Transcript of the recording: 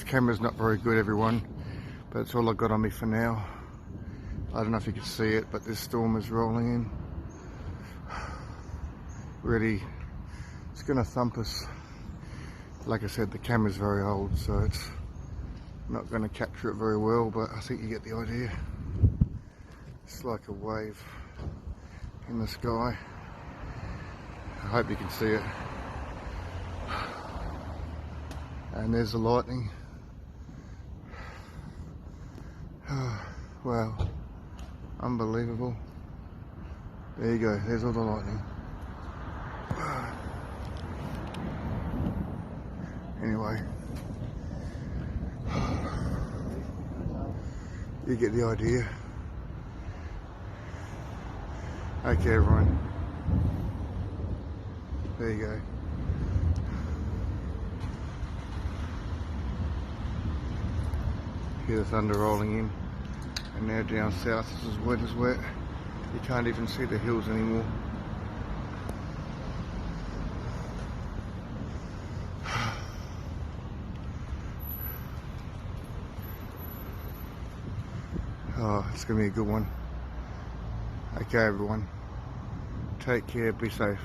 camera's not very good, everyone, but it's all I've got on me for now. I don't know if you can see it, but this storm is rolling in. Really, it's going to thump us. Like I said, the camera's very old, so it's not going to capture it very well, but I think you get the idea. It's like a wave in the sky. I hope you can see it. And there's the lightning. Wow, unbelievable. There you go, there's all the lightning. Anyway, you get the idea. Okay, everyone, there you go. Hear the thunder rolling in, and now down south it's as wet as wet. You can't even see the hills anymore. Oh, it's going to be a good one. Okay, everyone, take care, be safe.